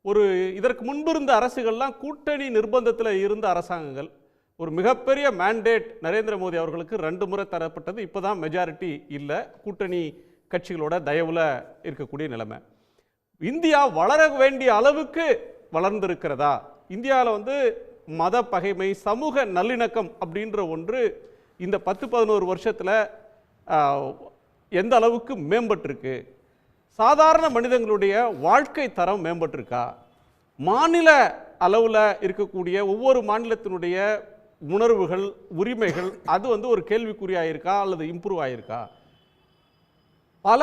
ஒரு இதற்கு முன்பு இருந்த அரசுகள்லாம் கூட்டணி நிர்பந்தத்தில் இருந்த அரசாங்கங்கள். ஒரு மிகப்பெரிய மேண்டேட் நரேந்திர மோடி அவர்களுக்கு 2 முறை தரப்பட்டது. இப்போ தான் மெஜாரிட்டி இல்லை, கூட்டணி கட்சிகளோட தயவில் இருக்கக்கூடிய நிலைமை. இந்தியா வளர வேண்டிய அளவுக்கு வளர்ந்திருக்கிறதா? இந்தியாவில் மத பகைமை, சமூக நல்லிணக்கம் அப்படின்ற ஒன்று இந்த 10-11 வருஷத்தில் எந்த அளவுக்கு மேம்பட்டிருக்கு? சாதாரண மனிதங்களுடைய வாழ்க்கை தரம் மேம்பட்டிருக்கா? மாநில அளவில் இருக்கக்கூடிய ஒவ்வொரு மாநிலத்தினுடைய உணர்வுகள், உரிமைகள் அது ஒரு கேள்விக்குறியாயிருக்கா அல்லது இம்ப்ரூவ் ஆயிருக்கா? பல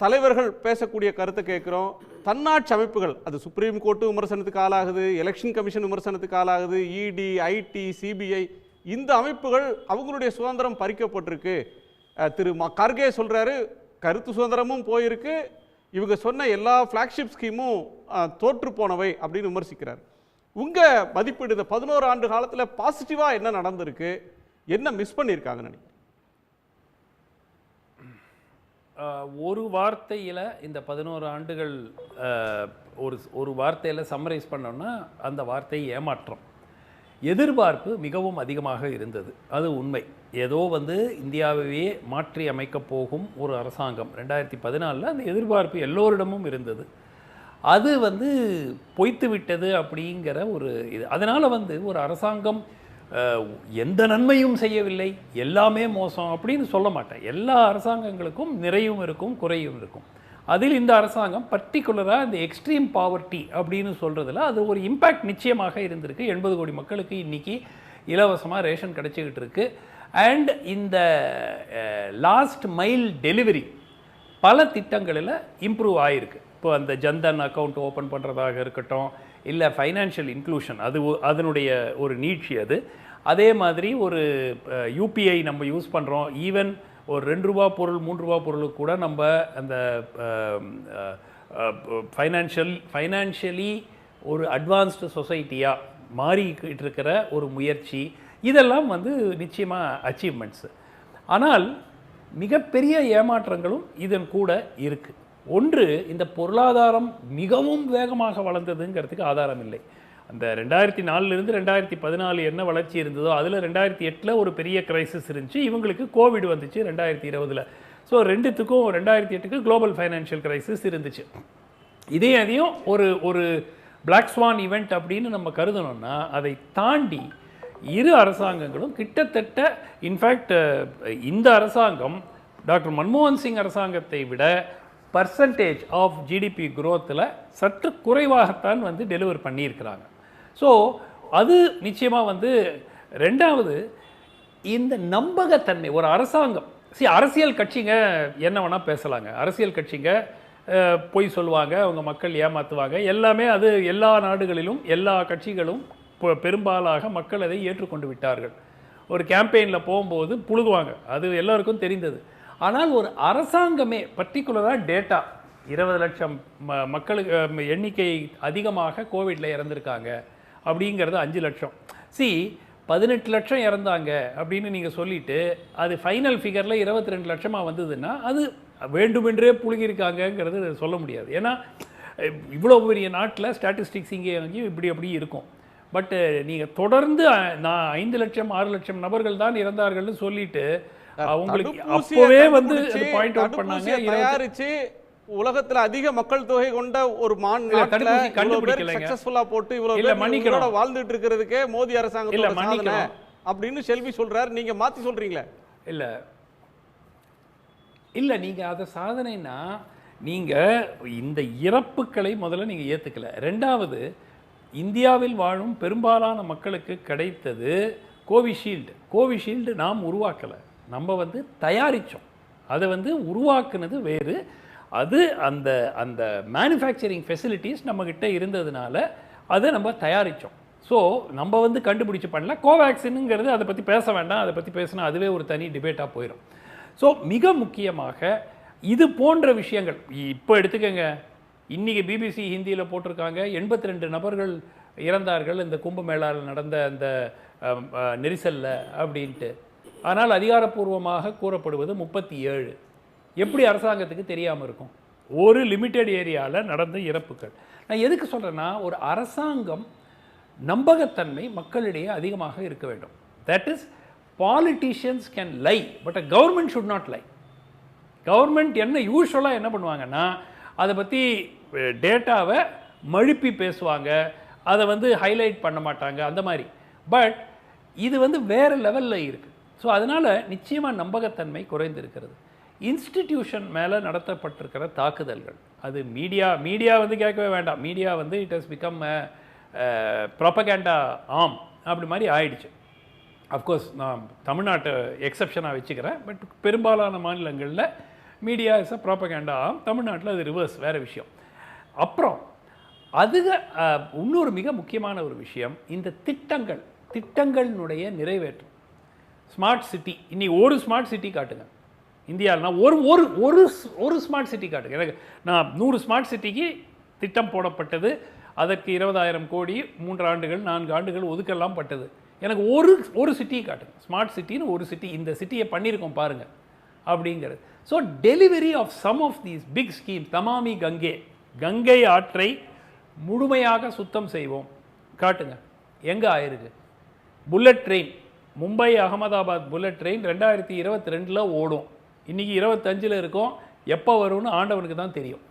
தலைவர்கள் பேசக்கூடிய கருத்தை கேட்குறோம். தன்னாட்சி அமைப்புகள், அது சுப்ரீம் கோர்ட்டு விமர்சனத்துக்கு ஆளாகுது, எலெக்ஷன் கமிஷன் விமர்சனத்துக்கு ஆளாகுது, இடி, ஐடி, சிபிஐ, இந்த அமைப்புகள் அவங்களுடைய சுதந்திரம் பறிக்கப்பட்டிருக்கு. திரு கார்கே சொல்கிறாரு, கருத்து சுதந்திரமும் போயிருக்கு, இவங்க சொன்ன எல்லா ஃப்ளாக்ஷிப் ஸ்கீமும் தோற்று போனவை அப்படின்னு விமர்சிக்கிறார். உங்கள் மதிப்பீடு இந்த 11 ஆண்டு காலத்தில் பாசிட்டிவாக என்ன நடந்திருக்கு, என்ன மிஸ் பண்ணியிருக்காங்கன்னு நினைக்கிறேன்? ஒரு வார்த்தையில் இந்த 11 ஆண்டுகள் ஒரு வார்த்தையில் சம்மரைஸ் பண்ணோன்னா அந்த வார்த்தை ஏமாற்றம். எதிர்பார்ப்பு மிகவும் அதிகமாக இருந்தது, அது உண்மை. ஏதோ இந்தியாவையே மாற்றி அமைக்கப் போகும் ஒரு அரசாங்கம் 2014 அந்த எதிர்பார்ப்பு எல்லோரிடமும் இருந்தது. அது பொய்த்து விட்டது அப்படிங்கிற ஒரு இது. அதனால் ஒரு அரசாங்கம் எந்த நன்மையும் செய்யவில்லை, எல்லாமே மோசம் அப்படின்னு சொல்ல மாட்டேன். எல்லா அரசாங்கங்களுக்கும் நிறையும் இருக்கும், குறையும் இருக்கும். அதில் இந்த அரசாங்கம் பர்டிகுலராக இந்த எக்ஸ்ட்ரீம் பாவர்ட்டி அப்படின்னு சொல்கிறதுல அது ஒரு இம்பேக்ட் நிச்சயமாக இருந்திருக்கு. 80 கோடி மக்களுக்கு இன்றைக்கி இலவசமாக ரேஷன் கிடச்சிக்கிட்டு இருக்குது. அண்ட் இந்த லாஸ்ட் மைல் டெலிவரி பல திட்டங்களில் இம்ப்ரூவ் ஆகிருக்கு. இப்போ அந்த ஜன்தன் அக்கௌண்ட் ஓப்பன் பண்ணுறதாக இருக்கட்டும், இல்லை ஃபைனான்ஷியல் இன்க்ளூஷன், அதனுடைய ஒரு நீட்சி அது. அதே மாதிரி ஒரு யூபிஐ நம்ம யூஸ் பண்ணுறோம். ஈவன் ஒரு 2 ரூபா பொருள் 3 ரூபா பொருளுக்கு கூட நம்ம அந்த ஃபைனான்ஷியலி ஒரு அட்வான்ஸ்டு சொசைட்டியாக மாறிக்கிட்டு இருக்கிற ஒரு முயற்சி, இதெல்லாம் நிச்சயமாக அச்சீவ்மெண்ட்ஸு. ஆனால் மிகப்பெரிய ஏமாற்றங்களும் இதன் கூட இருக்குது. ஒன்று, இந்த பொருளாதாரம் மிகவும் வேகமாக வளர்ந்ததுங்கிறதுக்கு ஆதாரம் இல்லை. அந்த 2004 2014 என்ன வளர்ச்சி இருந்ததோ அதில் 2008 ஒரு பெரிய கிரைசிஸ் இருந்துச்சு. இவங்களுக்கு கோவிட் வந்துச்சு 2020. ஸோ 2த்துக்கும் 2008க்கு குளோபல் ஃபைனான்ஷியல் கிரைசிஸ் இருந்துச்சு. அதையும் ஒரு பிளாக் ஸ்வான் ஈவெண்ட் அப்படின்னு நம்ம கருதணும்னா அதை தாண்டி இரு அரசாங்கங்களும் கிட்டத்தட்ட, இன்ஃபேக்ட் இந்த அரசாங்கம் டாக்டர் மன்மோகன் சிங் அரசாங்கத்தை விட பர்சன்டேஜ் ஆஃப் ஜிடிபி குரோத்தில் சற்று குறைவாகத்தான் டெலிவர் பண்ணியிருக்கிறாங்க. ஸோ அது நிச்சயமாக ரெண்டாவது, இந்த நம்பகத்தன்மை ஒரு அரசாங்கம். அரசியல் கட்சிங்க என்ன வேணால் பேசலாங்க, அரசியல் கட்சிங்க பொய் சொல்லுவாங்க, அவங்க மக்கள் ஏமாற்றுவாங்க, எல்லாமே அது எல்லா நாடுகளிலும் எல்லா கட்சிகளும் பெரும்பாலாக மக்கள் அதை ஏற்றுக்கொண்டு விட்டார்கள். ஒரு கேம்பெயினில் போகும்போது புழுகுவாங்க, அது எல்லாருக்கும் தெரிந்தது. ஆனால் ஒரு அரசாங்கமே பர்டிகுலராக டேட்டா 20 லட்சம் மக்களுக்கு எண்ணிக்கை அதிகமாக கோவிடில் இறந்துருக்காங்க அப்படிங்கிறது 5 லட்சம். 18 லட்சம் இறந்தாங்க அப்படின்னு நீங்கள் சொல்லிவிட்டு அது ஃபைனல் ஃபிகரில் 22 லட்சமாக வந்ததுன்னா அது வேண்டுமென்றே புழுகியிருக்காங்கங்கிறது சொல்ல முடியாது. ஏன்னா இவ்வளோ பெரிய நாட்டில் ஸ்டாட்டிஸ்டிக்ஸ் இங்கே அங்கேயும் இப்படி இருக்கும். பட்டு நீங்கள் தொடர்ந்து நான் 5 லட்சம் 6 லட்சம் நபர்கள் தான் இறந்தார்கள்னு சொல்லிட்டு அவங்களுக்கு அப்போவே பாயிண்ட் அவுட் பண்ணாங்க. தயாரிச்சு உலகத்துல அதிக மக்கள் தொகை கொண்ட ஒரு மாநிலத்துல சக்சஸ்ஃபுல்லா போட்டு இவ்வளவு வாழ்ந்துட்டு இருக்கிறதுக்கே மோடி அரசாங்கத்தோட சாதனை அப்படின்னு செல்வி சொல்றாரு. நீங்க மாத்தி சொல்றீங்களே? இல்ல நீங்க அத சாதனைனா நீங்க இந்த இறப்புகளை முதல்ல நீங்க ஏத்துக்கல. ரெண்டாவது, இந்தியாவில் வாழும் பெரும்பாலான மக்களுக்கு கிடைத்தது கோவிஷீல்டு நாம் உருவாக்கலை, நம்ம தயாரித்தோம். அதை உருவாக்குனது வேறு. அது அந்த அந்த மேனுஃபேக்சரிங் ஃபெசிலிட்டிஸ் நம்மக்கிட்ட இருந்ததுனால அதை நம்ம தயாரித்தோம். ஸோ நம்ம கண்டுபிடிச்சி பண்ணல. கோவேக்சினுங்கிறது அதை பற்றி பேச வேண்டாம், அதை பற்றி பேசினா அதுவே ஒரு தனி டிபேட்டாக போயிடும். ஸோ மிக முக்கியமாக இது போன்ற விஷயங்கள் இப்போ எடுத்துக்கங்க. இன்றைக்கி பிபிசி ஹிந்தியில் போட்டிருக்காங்க 82 நபர்கள் இறந்தார்கள் இந்த கும்பமேளாவில் நடந்த அந்த நெரிசலில் அப்படின்ட்டு. ஆனால் அதிகாரப்பூர்வமாக கூறப்படுவது 37. எப்படி அரசாங்கத்துக்கு தெரியாமல் இருக்கும்? ஒரு லிமிட்டெட் ஏரியாவில் நடந்த இறப்புகள். நான் எதுக்கு சொல்கிறேன்னா, ஒரு அரசாங்கம் நம்பகத்தன்மை மக்களிடையே அதிகமாக இருக்க வேண்டும். That is, politicians can lie, but a government should not lie. Government என்ன யூஸ்வலாக என்ன பண்ணுவாங்கன்னா, அதை பற்றி டேட்டாவை மழுப்பி பேசுவாங்க, அதை வந்து ஹைலைட் பண்ண மாட்டாங்க, அந்த மாதிரி. பட் இது வந்து வேறு லெவலில் இருக்குது. ஸோ அதனால் நிச்சயமாக நம்பகத்தன்மை குறைந்திருக்கிறது. இன்ஸ்டிடியூஷன் மேலே நடத்தப்பட்டிருக்கிற தாக்குதல்கள், அது மீடியா வந்து கேட்கவே வேண்டாம். மீடியா வந்து இட் ஹஸ் பிகம் ப்ராபகேண்டா ஆம் அப்படி மாதிரி ஆயிடுச்சு. அஃப்கோர்ஸ் நான் தமிழ்நாட்டை எக்ஸப்ஷனாக வச்சுக்கிறேன். பட் பெரும்பாலான மாநிலங்களில் மீடியா இஸ் அ ப்ராபகேண்டா ஆம். தமிழ்நாட்டில் அது ரிவர்ஸ், வேறு விஷயம். அப்புறம் இன்னொரு மிக முக்கியமான ஒரு விஷயம், இந்த திட்டங்களினுடைய நிறைவேற்றம். ஸ்மார்ட் சிட்டி, இன்னைக்கு ஒரு ஸ்மார்ட் சிட்டி காட்டுங்க இந்தியாவில்னா, ஒரு ஸ்மார்ட் சிட்டி காட்டுங்க எனக்கு. நான் 100 ஸ்மார்ட் சிட்டிக்கு திட்டம் போடப்பட்டது, அதற்கு 20,000 கோடி 3 ஆண்டுகள் 4 ஆண்டுகள் ஒதுக்கெல்லாம் பட்டது. எனக்கு ஒரு சிட்டியை காட்டுங்க, ஸ்மார்ட் சிட்டின்னு ஒரு சிட்டி, இந்த சிட்டியை பண்ணியிருக்கோம் பாருங்கள் அப்படிங்கிறது. So delivery of some of these big schemes, தமாமி கங்கை ஆற்றை முழுமையாக சுத்தம் செய்வோம் காட்டுங்க, எங்கே ஆயிருக்கு? Bullet train, Mumbai Ahmedabad bullet train 2022 ஓடும், இன்றைக்கி 25 இருக்கோம், எப்போ வரும்னு ஆண்டவனுக்கு தான் தெரியும்,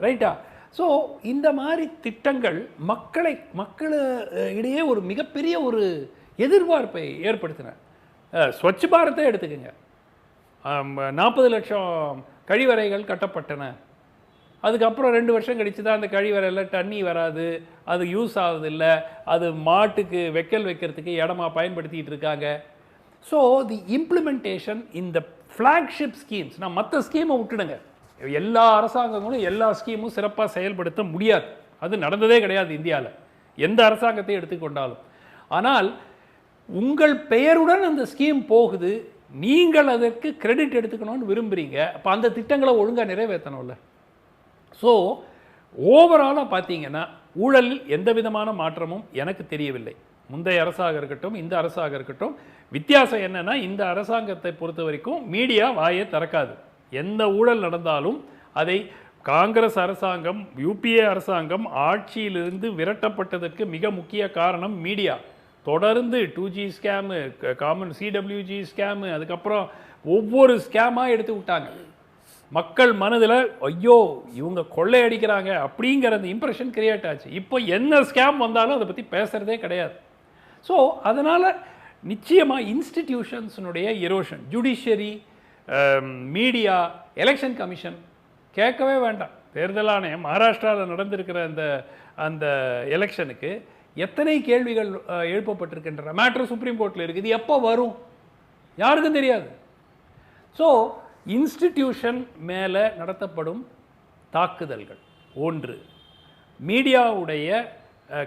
ரைட்டா? ஸோ இந்த மாதிரி திட்டங்கள் மக்களிடையே ஒரு மிகப்பெரிய ஒரு எதிர்பார்ப்பை ஏற்படுத்தின. ஸ்வச் பாரத்தை எடுத்துக்கோங்க, 40 லட்சம் கழிவறைகள் கட்டப்பட்டன. அதுக்கப்புறம் 2 வருஷம் கழித்து தான் அந்த கழிவறையில் தண்ணி வராது, அது யூஸ் ஆகுதில்லை, அது மாட்டுக்கு வைக்கல் வைக்கிறதுக்கு இடமா பயன்படுத்திகிட்டு இருக்காங்க. ஸோ தி இம்ப்ளிமெண்டேஷன் இந்த ஃப்ளாக்ஷிப் ஸ்கீம்ஸ், நான் மற்ற ஸ்கீமை விட்டுடுங்க, எல்லா அரசாங்கங்களும் எல்லா ஸ்கீமும் சிறப்பாக செயல்படுத்த முடியாது, அது நடந்ததே கிடையாது இந்தியாவில், எந்த அரசாங்கத்தை எடுத்துக்கொண்டாலும். ஆனால் உங்கள் பெயருடன் அந்த ஸ்கீம் போகுது, நீங்கள் அதற்கு கிரெடிட் எடுத்துக்கணும்னு விரும்புகிறீங்க, அப்போ அந்த திட்டங்களை ஒழுங்காக நிறைவேற்றணும்ல. ஸோ ஓவராலாக பார்த்தீங்கன்னா ஊழலில் எந்த விதமான மாற்றமும் எனக்கு தெரியவில்லை. முந்தைய அரசாக இருக்கட்டும், இந்த அரசாக இருக்கட்டும். வித்தியாசம் என்னென்னா, இந்த அரசாங்கத்தை பொறுத்த வரைக்கும் மீடியா வாயை திறக்காது. எந்த ஊழல் நடந்தாலும் அதை காங்கிரஸ் அரசாங்கம், யூபிஏ அரசாங்கம் ஆட்சியிலிருந்து விரட்டப்பட்டதற்கு மிக முக்கிய காரணம் மீடியா. தொடர்ந்து 2G scam, common CWG scam, அதுக்கப்புறம் ஒவ்வொரு ஸ்கேமாக எடுத்து விட்டாங்க. மக்கள் மனதில் ஐயோ இவங்க கொள்ளையடிக்கிறாங்க அப்படிங்கிற அந்த இம்ப்ரெஷன் கிரியேட் ஆச்சு. இப்போ என்ன ஸ்கேம் வந்தாலும் அதை பற்றி பேசுகிறதே கிடையாது. ஸோ அதனால் நிச்சயமாக இன்ஸ்டிடியூஷன்ஸினுடைய erosion, judiciary, media, election commission கேட்கவே வேண்டாம். தேர்தல் ஆணையம் மகாராஷ்டிராவில் நடந்திருக்கிற அந்த எலெக்ஷனுக்கு எத்தனை கேள்விகள் எழுப்பப்பட்டிருக்கின்றன. மேட்ரு சுப்ரீம் கோர்ட்டில் இருக்குது, எப்போ வரும் யாருக்கும் தெரியாது. ஸோ இன்ஸ்டிடியூஷன் மேலே நடத்தப்படும் தாக்குதல்கள் ஒன்று, மீடியாவுடைய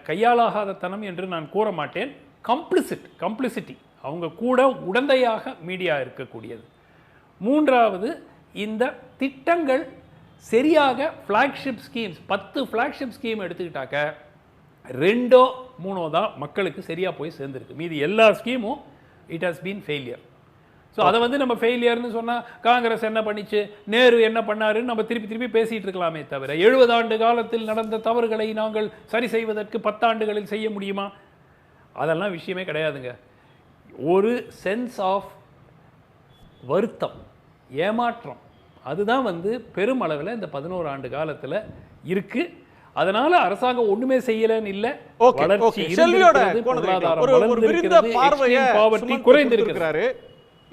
கையாளாகாத தனம் என்று நான் கூற மாட்டேன், கம்ப்ளிசிட்டி, அவங்க கூட உடந்தையாக மீடியா இருக்கக்கூடியது. மூன்றாவது, இந்த திட்டங்கள் சரியாக ஃப்ளாக்ஷிப் ஸ்கீம்ஸ், 10 ஃப்ளாக்ஷிப் ஸ்கீம் எடுத்துக்கிட்டாக்க 2 or 3 தான் மக்களுக்கு சரியாக போய் சேர்ந்துருக்கு. மீதி எல்லா ஸ்கீமும் it has been failure. So அதை வந்து நம்ம ஃபெயிலியர்னு சொன்னால் காங்கிரஸ் என்ன பண்ணிச்சு, நேரு என்ன பண்ணாருன்னு நம்ம திருப்பி பேசிகிட்டு இருக்கலாமே தவிர 70 ஆண்டு காலத்தில் நடந்த தவறுகளை நாங்கள் சரி செய்வதற்கு 10 ஆண்டுகளில் செய்ய முடியுமா? அதெல்லாம் விஷயமே கிடையாதுங்க. ஒரு சென்ஸ் ஆஃப் வருத்தம், ஏமாற்றம், அதுதான் வந்து பெருமளவில் இந்த 11 ஆண்டு காலத்தில் இருக்குது. அதனால அரசாங்கம் ஒண்ணுமே செய்யலன்னு இல்ல, வளர்ச்சி இருந்திருக்கிறது, பொருளாதாரம் வளர்ந்திருக்கிறது, குறைந்திருக்கிறாரு.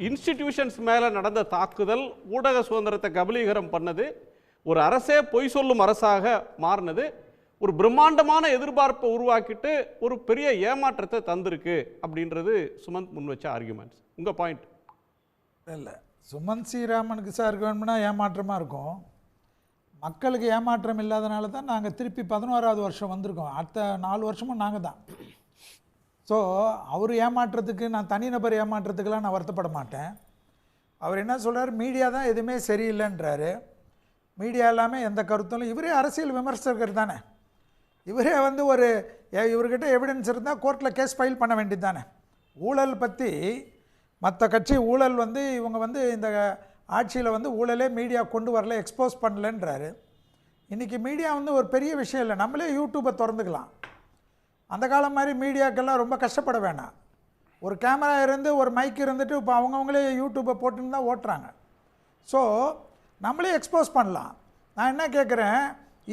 இன்ஸ்டிடியூஷன்ஸ் மேல நடந்த தாக்குதல் ஊடக சுதந்திரத்தை கபலீகரம் பண்ணது, ஒரு அரசே பொய் சொல்லும் அரசாக மாறினது, ஒரு பிரம்மாண்டமான எதிர்பார்ப்பை உருவாக்கிட்டு ஒரு பெரிய ஏமாற்றத்தை தந்திருக்கு அப்படின்றது சுமந்த் முன் வச்ச ஆர்குமெண்ட்ஸ். உங்க பாயிண்ட்? இல்லை, சுமந்த் ஸ்ரீராமனுக்கு ஆர்குமெண்ட்னா ஏமாற்றமாக இருக்கும். மக்களுக்கு ஏமாற்றம் இல்லாதனால தான் நாங்கள் திருப்பி 11வது வருஷம் வந்திருக்கோம். அடுத்த 4 வருஷமும் நாங்கள் தான். ஸோ அவர் ஏமாற்றத்துக்கு, நான் தனிநபர் ஏமாற்றத்துக்கெல்லாம் நான் வருத்தப்பட மாட்டேன். அவர் என்ன சொல்கிறார், மீடியா தான் எதுவுமே சரியில்லைன்றாரு. மீடியா இல்லாமல் எந்த கருத்தும், இவரே அரசியல் விமர்சகர் தானே, இவரே வந்து இவர்கிட்ட எவிடன்ஸ் இருந்தால் கோர்ட்டில் கேஸ் ஃபைல் பண்ண வேண்டியது தானே. ஊழல் பற்றி மற்ற கட்சி ஊழல் வந்து இவங்க வந்து இந்த ஆட்சியில் வந்து ஊழலே மீடியா கொண்டு வரல, எக்ஸ்போஸ் பண்ணலன்றாரு. இன்றைக்கி மீடியா வந்து ஒரு பெரிய விஷயம் இல்லை, நம்மளே யூடியூப்பை திறந்துக்கலாம். அந்த காலம் மாதிரி மீடியாக்கெல்லாம் ரொம்ப கஷ்டப்பட வேணாம். ஒரு கேமரா இருந்து ஒரு மைக் இருந்துட்டு இப்போ அவங்கவுங்களே யூடியூப்பை போட்டுன்னு தான் ஓட்டுறாங்க. ஸோ நம்மளே எக்ஸ்போஸ் பண்ணலாம். நான் என்ன கேட்குறேன்,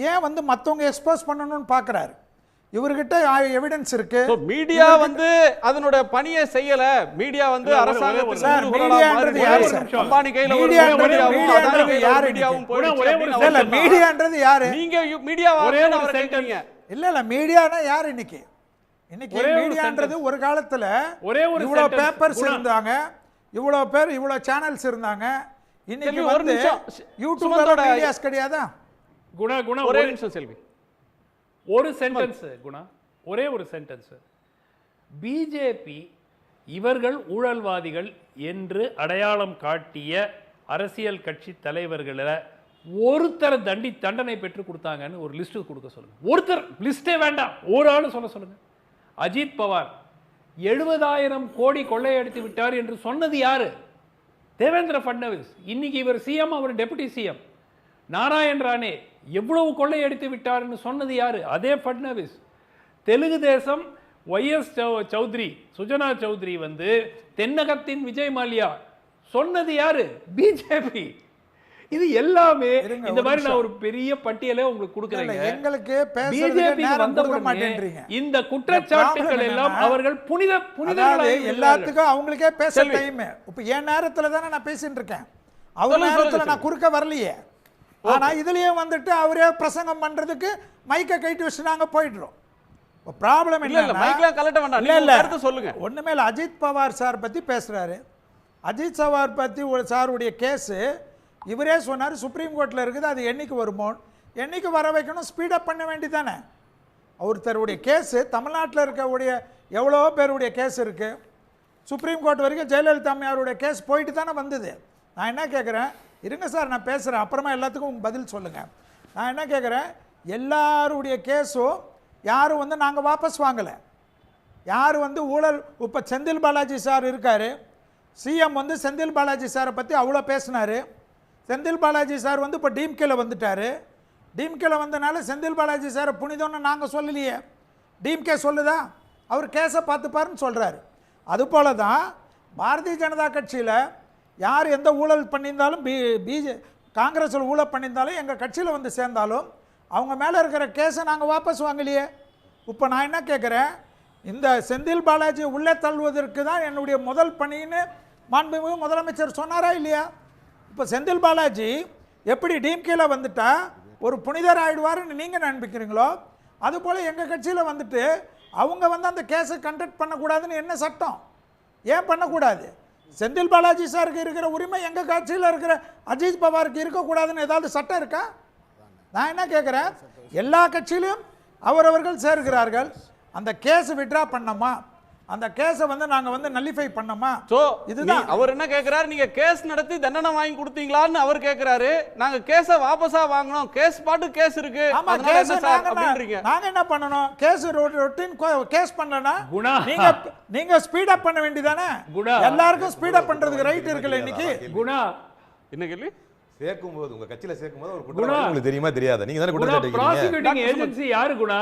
ஏன் வந்து மற்றவங்க எக்ஸ்போஸ் பண்ணணும்னு பார்க்குறாரு? இவர்கிட்ட எவிடன்ஸ் இருக்கு. மீடியா வந்து அதனோட பணியை செய்யல. மீடியா வந்து அரசாங்கத்துக்கு மீடியான்றது யாரு? அம்பானி கையில ஒரு மீடியான்றது யாரு? இல்ல மீடியான்றது யாரு? நீங்க மீடியாவா கேக்குறீங்க? இல்ல மீடியானா யாரு? இன்னைக்கு மீடியான்றது ஒரு காலத்துல இவ்வளவு பேப்பர்ஸ் இருந்தாங்க, இவ்வளவு பேர், இவ்வளவு சேனல்ஸ் இருந்தாங்க. இன்னைக்கு வந்து யூடியூபோட மீடியாஸ் கிடையாதா? குணா ஒரே நிமிஷம் செல்வி, ஒரு சென்டென்ஸ் குணா, ஒரே ஒரு சென்டென்ஸ். பிஜேபி இவர்கள் ஊழல்வாதிகள் என்று அடையாளம் காட்டிய அரசியல் கட்சி தலைவர்களை ஒருத்தர் தண்டனை பெற்று கொடுத்தாங்கன்னு ஒரு லிஸ்ட் கொடுக்க சொல்லுங்க. ஒருத்தர், லிஸ்டே வேண்டாம், ஒரு ஆள் சொல்ல சொல்லுங்க. அஜித் பவார் 70,000 கோடி கொள்ளையடித்து விட்டார் என்று சொன்னது யாரு? தேவேந்திர ஃபட்னவிஸ். இன்னைக்கு இவர் சிஎம், அவர் டெபுட்டி சிஎம். நாராயண் ராணே எவ்வளவு கொள்ளையடித்து விட்டார்னு சொன்னது யாரு? அதே ஃபட்னவிஸ். தெலுங்கு தேசம் ஒய்எஸ் சௌத்ரி, சுஜனா சௌத்ரி வந்து தென்னகத்தின் விஜய் மால்யா சொன்னது யாரு? பிஜேபி. இது எல்லாமே இந்த மாதிரி நான் ஒரு பெரிய பட்டியலே உங்களுக்கு கொடுக்கிறேன். எங்களுக்கு பிஜேபி வந்த மாட்டேன்றீங்க. இந்த குற்றச்சாட்டுகள் எல்லாம் அவர்கள் புனிதர்களாக எல்லாத்துக்கும் அவங்களுக்கே பேச டைம். இப்ப என் நேரத்துல தானே நான் பேசிட்டு இருக்கேன், அவர் நேரத்துல நான் குறுக்க வரலையே. ஆனா இதுலயே வந்துட்டு அவரே பிரசங்கம் பண்றதுக்கு மைக்க கைட்டு வச்சு நாங்க போயிடுறோம். ப்ராப்ளம் என்ன சொல்லுங்க. ஒண்ணுமே இல்ல. அஜித் பவார் சார் பத்தி பேசுறாரு. அஜித் பவார் பத்தி சாருடைய கேஸ் இவரே சொன்னார் சுப்ரீம் கோர்ட்டில் இருக்குது, அது என்னைக்கு வருமோ, என்னைக்கு வர வைக்கணும், ஸ்பீடப் பண்ண வேண்டிதானே. ஒருத்தருடைய கேஸு தமிழ்நாட்டில் இருக்கக்கூடிய எவ்வளோ பேருடைய கேஸ் இருக்குது, சுப்ரீம் கோர்ட் வரைக்கும் ஜெயலலிதா அம்மையாருடைய கேஸ் போயிட்டு தானே வந்தது. நான் என்ன கேட்குறேன், இருங்க சார் நான் பேசுகிறேன், அப்புறமா எல்லாத்துக்கும் பதில் சொல்லுங்கள். நான் என்ன கேட்குறேன், எல்லாருடைய கேஸும் யாரும் வந்து நாங்கள் வாபஸ் வாங்கலை. யார் வந்து ஊழல், இப்போ செந்தில் பாலாஜி சார் இருக்கார், சிஎம் வந்து செந்தில் பாலாஜி சாரை பற்றி அவ்வளோ பேசினார். செந்தில் பாலாஜி சார் வந்து இப்போ டிஎம்கேல வந்துட்டார். டிஎம்கேல வந்தனால செந்தில் பாலாஜி சாரை புனிதம்னு நாங்கள் சொல்லலையே, டிஎம்கே சொல்லுதா? அவர் கேஸை பார்த்துப்பாருன்னு சொல்கிறாரு. அதுபோல தான் பாரதிய ஜனதா கட்சியில் யார் எந்த ஊழல் பண்ணியிருந்தாலும், காங்கிரஸில் ஊழல் பண்ணியிருந்தாலும், எங்கள் கட்சியில் வந்து சேர்ந்தாலும் அவங்க மேலே இருக்கிற கேஸை நாங்கள் வாபஸ் வாங்கலையே. இப்போ நான் என்ன கேட்குறேன், இந்த செந்தில் பாலாஜி உள்ளே தள்ளுவதற்கு தான் என்னுடைய முதல் பணின்னு மாண்புமிகு முதலமைச்சர் சொன்னாரா இல்லையா? இப்போ செந்தில் பாலாஜி எப்படி டிஎம்கேல வந்துட்டா ஒரு புனிதர் ஆயிடுவாருன்னு நீங்கள் நினைக்கிறீங்களோ, அதுபோல் எங்கள் கட்சியில் வந்துட்டு அவங்க வந்து அந்த கேஸை கண்டக்ட் பண்ணக்கூடாதுன்னு என்ன சட்டம்? ஏன் பண்ணக்கூடாது? செந்தில் பாலாஜி சாருக்கு இருக்கிற உரிமை எங்கள் கட்சியில் இருக்கிற அஜித் பவாருக்கு இருக்கக்கூடாதுன்னு ஏதாவது சட்டம் இருக்கா? நான் என்ன கேட்குறேன், எல்லா கட்சியிலும் அவரவர்கள் சேர்கிறார்கள். அந்த கேஸ் விட்ரா பண்ணமா, அந்த கேஸை வந்து நாங்க வந்து நல்லிஃபை பண்ணமா? சோ இதுதான் அவர் என்ன கேக்குறாரு, நீங்க கேஸ் நடத்தி தண்டனை வாங்கி கொடுத்தீங்களான்னு அவர் கேக்குறாரு. நாங்க கேஸை வாபஸா வாங்கணும், கேஸ் பாட்டு கேஸ் இருக்கு, அதனால என்ன சார் அப்படின்றீங்க? நாங்க என்ன பண்ணணும்? கேஸ் ரொட்டீன் கேஸ் பண்ணலனா நீங்க ஸ்பீட் அப் பண்ண வேண்டியதானே. எல்லாருக்கும் ஸ்பீட் அப் பண்றதுக்கு ரைட் இருக்குல்ல. இன்னைக்கு குணா என்ன கேள்வி? சேர்க்கும்போது உங்க கட்சியில சேர்க்கும்போது ஒரு குற்றவாளி உங்களுக்கு தெரியுமா தெரியாதா? நீங்க தான குற்றச்சாட்டு ப்ராசிக்யூட்டிங் ஏஜென்சி யாரு குணா?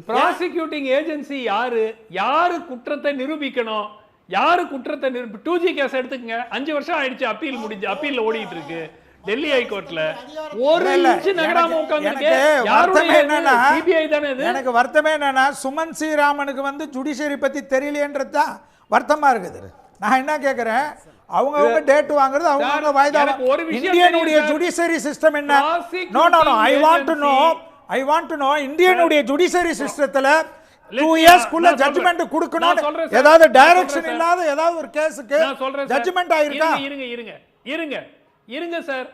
ப்ராசிக்யூட்டிங் ஏஜென்சி யாரு? யாரு குற்றத்தை நிரூபிக்கணும்? யாரு குற்றத்தை 2G கேஸ் எடுத்துக்கங்க, 5 வருஷம் ஆயிடுச்சு, அப்பீல் முடிஞ்சு, அப்பீல்ல ஓடிட்டு இருக்கு டெல்லி ஹைகோர்ட்ல. ஒரு இன்ச் நகராம உட்கார்ந்திருக்கு. சிபிஐ தானே இது. எனக்கு வருத்தமே என்னன்னா, சுமன் ஸ்ரீராமனுக்கு வந்து ஜுடிஷியரி பத்தி தெரியலையேன்றது தான் வருத்தமா இருக்குது. நான் என்ன கேக்குறேன், அவங்க டேட் வாங்குறது, அவங்க வாய்தா. இந்தியனுடைய ஜுடிஷியரி சிஸ்டம் என்ன? No no no, I want to know இந்தியனுடைய ஜுடிஷியரி சிஸ்டத்துல 2 years குள்ள ஜட்ஜ்மென்ட் கொடுக்கணும். ஏதாவது டைரக்ஷன் இல்லாத ஏதாவது ஒரு கேஸுக்கு ஜட்ஜ்மென்ட் ஆயிருக்கா? இருங்க சார்,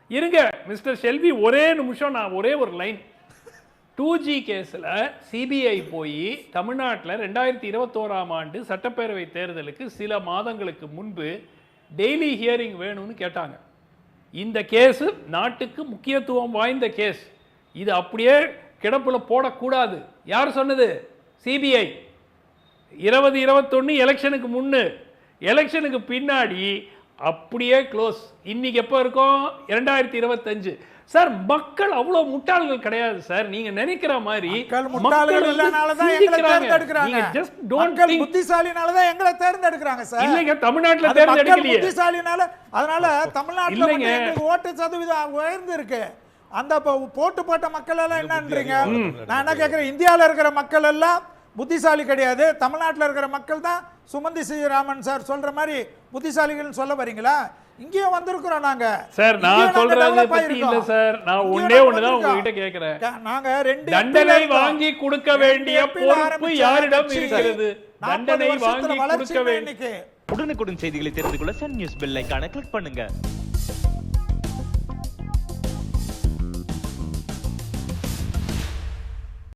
இருங்க மிஸ்டர் செல்வி, ஒரே நிமிஷம், நான் ஒரே ஒரு லைன். 2G கேஸ்ல சிபிஐ போய் தமிழ்நாட்டில் 2021ஆம் ஆண்டு சட்டப்பேரவை தேர்தலுக்கு சில மாதங்களுக்கு முன்பு டெய்லி ஹியரிங் வேணும்னு கேட்டாங்க. இந்த கேஸ் நாட்டுக்கு முக்கியத்துவம் வாய்ந்த கேஸ், இது அப்படியே கிடப்புல போடக்கூடாது. யார் சொன்னது? சிபிஐ. 2021 எலெக்ஷனுக்கு முன்னு, எலெக்ஷனுக்கு பின்னாடி அப்படியே க்ளோஸ். இன்னைக்கு எப்போ இருக்கோம்? 2025. சார் மக்கள் அவ்வளவு முட்டாள்கள் கிடையாது சார். நீங்க நினைக்கிற மாதிரி முட்டாள்கள் இல்லனால தான் எங்களை தேர்ந்தெடுக்கறாங்க. நீங்க just don't மக்கள் think. புத்திசாலினால தான் எங்களை தேர்ந்தெடுக்கறாங்க சார். இல்லங்க, தமிழ்நாட்டுல மக்கள் தேர்ந்தெடுக்கலையே. புத்திசாலினால, அதனால தமிழ்நாட்டுல வந்து எங்களுக்கு ஓட்டு சதவீதம் உயர்ந்து இருக்கு. அந்த போட்டு போட்ட மக்கள் எல்லாம் என்னன்றீங்க? நான் என்ன கேட்கிறேன், இந்தியாவில் இருக்கிற மக்கள் எல்லாம் புத்திசாலி கிடையாது, தமிழ்நாட்டில் இருக்கிற மக்கள் தான் சுமந்தி ஸ்ரீராமன் சார் சொல்ற மாதிரி புத்திசாலிகள்னு சொல்ல வரீங்களா? இங்கேயும் வந்திருக்கிறோம் நாங்க சார். நான் சொல்றது பத்தி இல்ல சார், நான் ஒண்ணே ஒண்ணுதான் உங்ககிட்ட கேக்குறேன். நாங்க ரெண்டு தண்டனை வாங்கி கொடுக்க வேண்டிய பொறுப்பு யாரிடம் இருக்கிறது? தண்டனை வாங்கி கொடுக்க வேண்டிய. உடனுக்குடன் செய்திகளை தெரிந்து கொள்ள சன் நியூஸ் பெல் ஐகானை கிளிக் பண்ணுங்க.